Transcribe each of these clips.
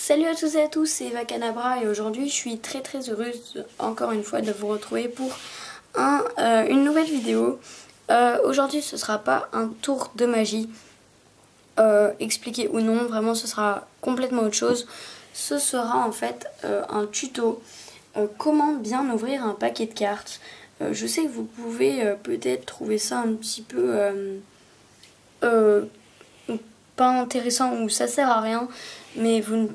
Salut à tous et à tous, c'est Eva Canabra et aujourd'hui je suis très heureuse encore une fois de vous retrouver pour une nouvelle vidéo. Aujourd'hui ce sera pas un tour de magie expliqué ou non, vraiment ce sera complètement autre chose. Ce sera en fait un tuto comment bien ouvrir un paquet de cartes. Je sais que vous pouvez peut-être trouver ça un petit peu pas intéressant ou ça sert à rien, mais vous ne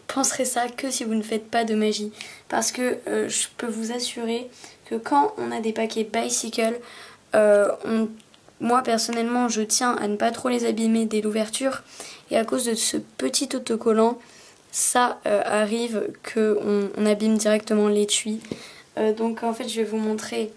penserez ça que si vous ne faites pas de magie, parce que je peux vous assurer que quand on a des paquets Bicycle, moi personnellement je tiens à ne pas trop les abîmer dès l'ouverture, et à cause de ce petit autocollant ça arrive qu'on abîme directement l'étui. Donc en fait je vais vous montrer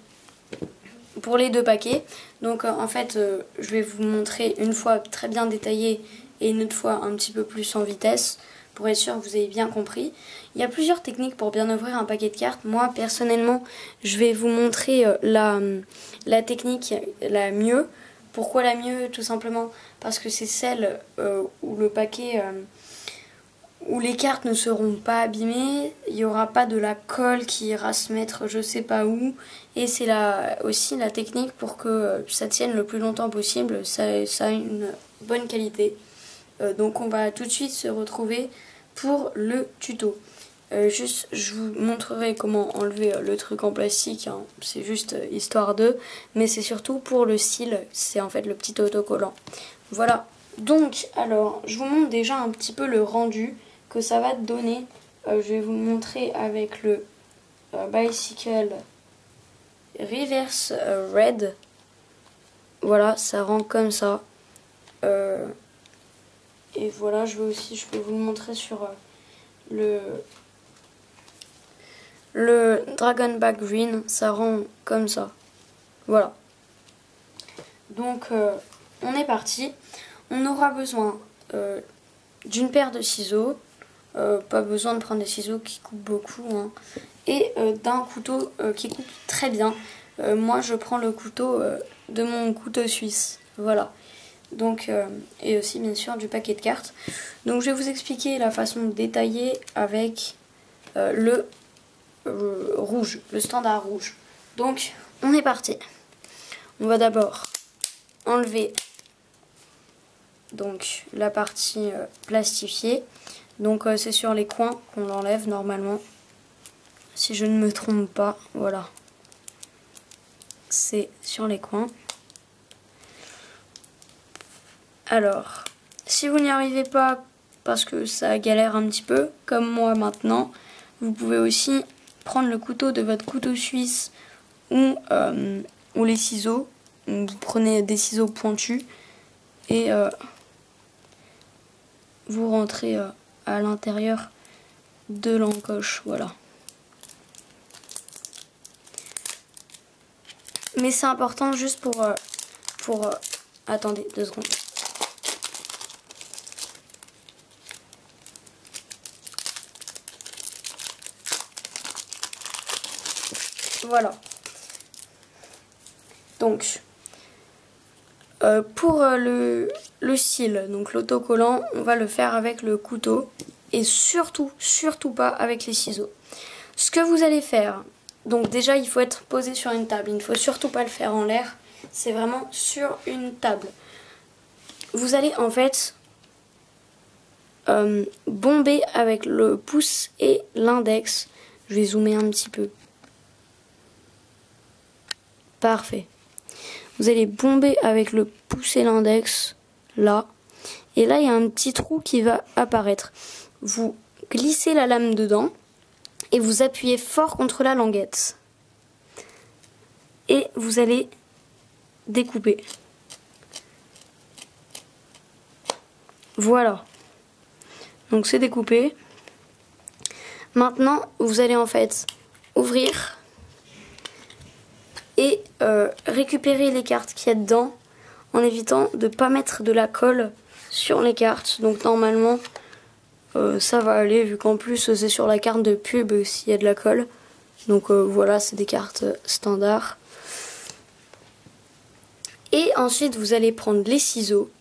pour les deux paquets. Donc en fait je vais vous montrer une fois très bien détaillé et une autre fois un petit peu plus en vitesse pour être sûr que vous avez bien compris. Il y a plusieurs techniques pour bien ouvrir un paquet de cartes. Moi personnellement je vais vous montrer la technique la mieux. Pourquoi la mieux? Tout simplement parce que c'est celle où le paquet où les cartes ne seront pas abîmées, il n'y aura pas de la colle qui ira se mettre je sais pas où, et c'est aussi la technique pour que ça tienne le plus longtemps possible, ça a une bonne qualité. Donc on va tout de suite se retrouver pour le tuto. Juste je vous montrerai comment enlever le truc en plastique, hein. C'est juste histoire de, mais c'est surtout pour le style, c'est en fait le petit autocollant. Voilà, donc alors je vous montre déjà un petit peu le rendu que ça va donner. Je vais vous le montrer avec le Bicycle Reverse Red. Voilà, ça rend comme ça. Et voilà, je peux vous le montrer sur le Dragonback Green, ça rend comme ça. Voilà. Donc on est parti. On aura besoin d'une paire de ciseaux. Pas besoin de prendre des ciseaux qui coupent beaucoup, hein. Et d'un couteau qui coupe très bien. Moi je prends le couteau de mon couteau suisse. Voilà. Donc, et aussi bien sûr du paquet de cartes. Donc je vais vous expliquer la façon détaillée avec le rouge, le standard rouge. Donc on est parti. On va d'abord enlever donc la partie plastifiée. Donc c'est sur les coins qu'on l'enlève normalement, si je ne me trompe pas. Voilà, c'est sur les coins. Alors si vous n'y arrivez pas parce que ça galère un petit peu comme moi maintenant, vous pouvez aussi prendre le couteau de votre couteau suisse ou les ciseaux. Vous prenez des ciseaux pointus et vous rentrez à l'intérieur de l'encoche, voilà. Mais c'est important juste pour attendez 2 secondes. Voilà. Donc pour le cil, donc l'autocollant, on va le faire avec le couteau et surtout pas avec les ciseaux. Ce que vous allez faire, donc déjà il faut être posé sur une table, il ne faut surtout pas le faire en l'air, c'est vraiment sur une table. Vous allez en fait bomber avec le pouce et l'index. Je vais zoomer un petit peu. Parfait. Vous allez bomber avec le pouce et l'index, là. Et là, il y a un petit trou qui va apparaître. Vous glissez la lame dedans et vous appuyez fort contre la languette. Et vous allez découper. Voilà. Donc c'est découpé. Maintenant, vous allez en fait ouvrir et récupérer les cartes qu'il y a dedans en évitant de ne pas mettre de la colle sur les cartes. Donc normalement ça va aller vu qu'en plus c'est sur la carte de pub s'il y a de la colle. Donc voilà, c'est des cartes standards. Et ensuite vous allez prendre les ciseaux.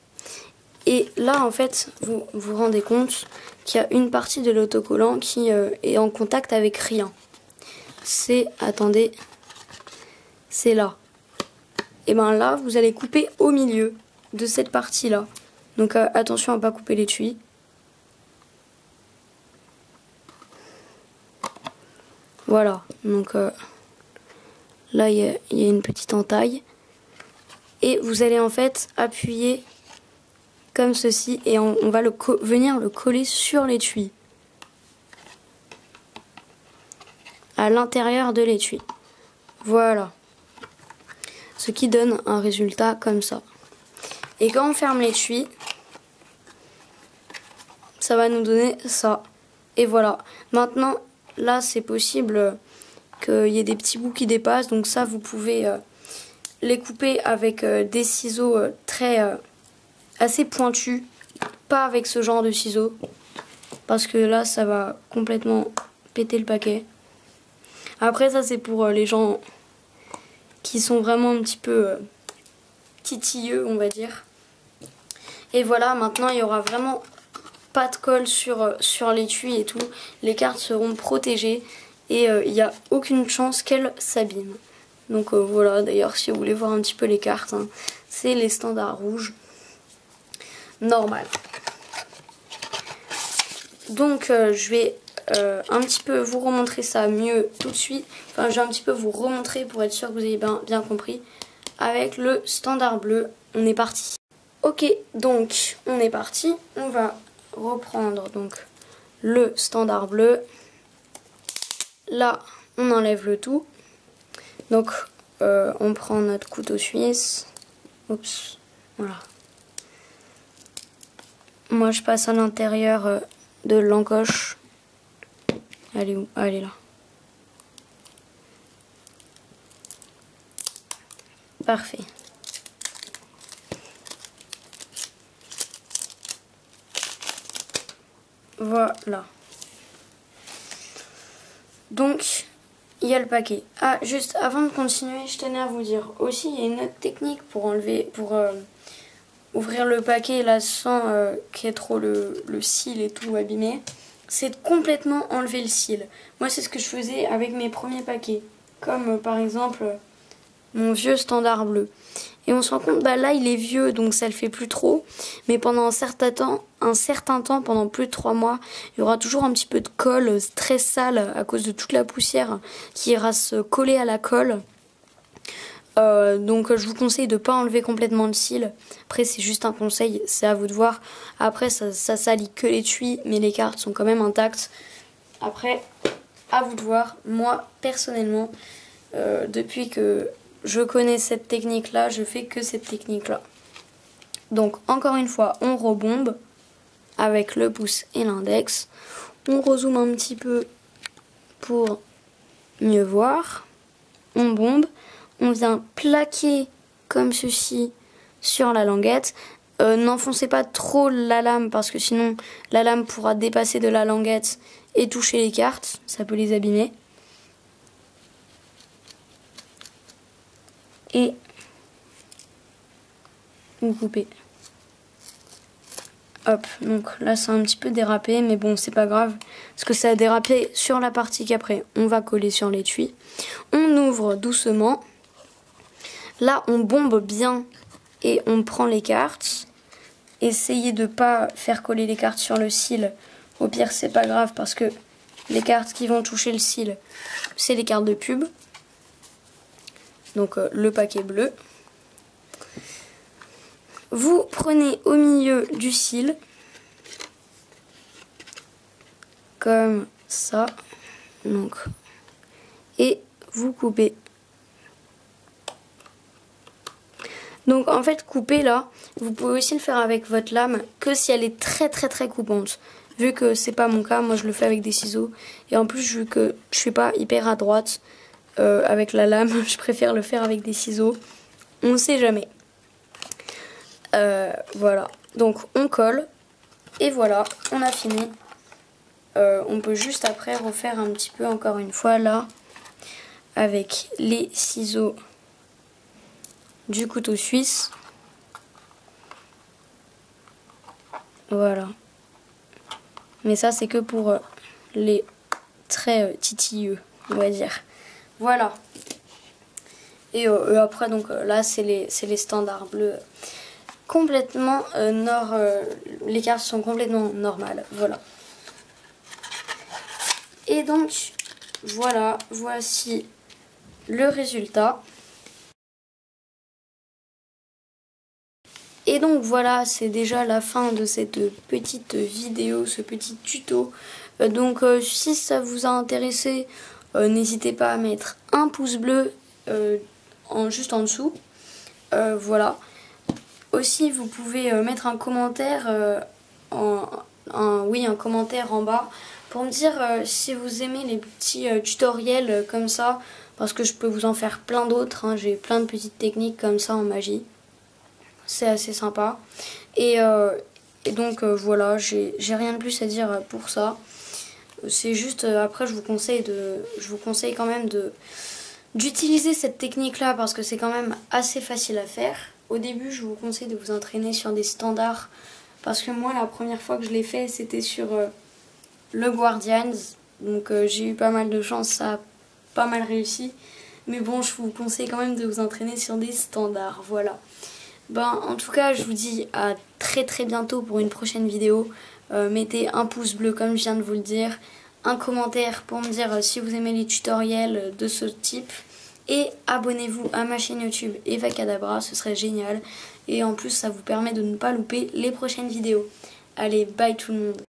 Et là en fait vous vous rendez compte qu'il y a une partie de l'autocollant qui est en contact avec rien. C'est, attendez, c'est là. Et ben là, vous allez couper au milieu de cette partie-là. Donc attention à ne pas couper l'étui. Voilà, donc là il y a une petite entaille. Et vous allez en fait appuyer comme ceci et on va venir le coller sur l'étui. À l'intérieur de l'étui. Voilà. Ce qui donne un résultat comme ça. Et quand on ferme l'étui, ça va nous donner ça. Et voilà. Maintenant, là, c'est possible qu'il y ait des petits bouts qui dépassent. Donc ça, vous pouvez les couper avec des ciseaux assez pointus. Pas avec ce genre de ciseaux. Parce que là, ça va complètement péter le paquet. Après, ça, c'est pour les gens qui sont vraiment un petit peu titilleux, on va dire. Et voilà, maintenant, il y aura vraiment pas de colle sur l'étui et tout. Les cartes seront protégées et il n'y a aucune chance qu'elles s'abîment. Donc voilà, d'ailleurs, si vous voulez voir un petit peu les cartes, hein, c'est les standards rouges. Normal. Donc je vais un petit peu vous remontrer ça mieux tout de suite. Enfin, je vais un petit peu vous remontrer pour être sûr que vous ayez bien compris. Avec le standard bleu, on est parti. Ok, donc on est parti. On va reprendre donc le standard bleu. Là, on enlève le tout. Donc on prend notre couteau suisse. Oups, voilà. Moi, je passe à l'intérieur de l'encoche. Elle est où? Ah, elle est là. Parfait. Voilà. Donc, il y a le paquet. Ah, juste avant de continuer, je tenais à vous dire aussi, il y a une autre technique pour enlever, ouvrir le paquet là sans qu'il y ait trop le cil et tout abîmé. C'est de complètement enlever le cil. Moi, c'est ce que je faisais avec mes premiers paquets. Comme par exemple mon vieux standard bleu. Et on se rend compte, bah là il est vieux donc ça le fait plus trop. Mais pendant un certain temps, pendant plus de 3 mois, il y aura toujours un petit peu de colle très sale à cause de toute la poussière qui ira se coller à la colle. Donc je vous conseille de ne pas enlever complètement le cil. Après c'est juste un conseil, c'est à vous de voir. Après ça salit que l'étui, mais les cartes sont quand même intactes. Après, à vous de voir. Moi personnellement, depuis que je connais cette technique là, je fais que cette technique là. Donc encore une fois, on rebombe avec le pouce et l'index. On rezoome un petit peu pour mieux voir. On bombe. On vient plaquer comme ceci sur la languette. N'enfoncez pas trop la lame parce que sinon la lame pourra dépasser de la languette et toucher les cartes. Ça peut les abîmer. Et vous coupez. Hop, donc là c'est un petit peu dérapé, mais bon c'est pas grave, parce que ça a dérapé sur la partie qu'après on va coller sur l'étui. On ouvre doucement. Là on bombe bien et on prend les cartes. Essayez de pas faire coller les cartes sur le cil. Au pire c'est pas grave parce que les cartes qui vont toucher le cil, c'est les cartes de pub. Donc le paquet bleu. Vous prenez au milieu du cil, comme ça, donc, et vous coupez. Donc en fait couper là, vous pouvez aussi le faire avec votre lame, que si elle est très coupante. Vu que c'est pas mon cas, moi je le fais avec des ciseaux. Et en plus vu que je suis pas hyper à droite avec la lame, je préfère le faire avec des ciseaux. On sait jamais. Voilà, donc on colle et voilà, on a fini. On peut juste après refaire un petit peu encore une fois là avec les ciseaux du couteau suisse. Voilà. Mais ça c'est que pour les très titilleux, on va dire. Voilà. Et après donc là c'est les standards bleus complètement les cartes sont complètement normales. Voilà. Et donc voilà, voici le résultat. Et donc voilà, c'est déjà la fin de cette petite vidéo, ce petit tuto. Donc si ça vous a intéressé, n'hésitez pas à mettre un pouce bleu juste en dessous. Voilà. Aussi, vous pouvez mettre un commentaire, un commentaire en bas pour me dire si vous aimez les petits tutoriels comme ça, parce que je peux vous en faire plein d'autres. Hein. J'ai plein de petites techniques comme ça en magie. C'est assez sympa. Et donc voilà, j'ai rien de plus à dire pour ça. C'est juste, après je vous conseille quand même d'utiliser cette technique là parce que c'est quand même assez facile à faire. Au début je vous conseille de vous entraîner sur des standards parce que moi la première fois que je l'ai fait c'était sur le Guardians. Donc j'ai eu pas mal de chance, ça a pas mal réussi. Mais bon, je vous conseille quand même de vous entraîner sur des standards, voilà. En tout cas, je vous dis à très bientôt pour une prochaine vidéo. Mettez un pouce bleu comme je viens de vous le dire, un commentaire pour me dire si vous aimez les tutoriels de ce type. Et abonnez-vous à ma chaîne YouTube Eva Cadabra, ce serait génial. Et en plus, ça vous permet de ne pas louper les prochaines vidéos. Allez, bye tout le monde.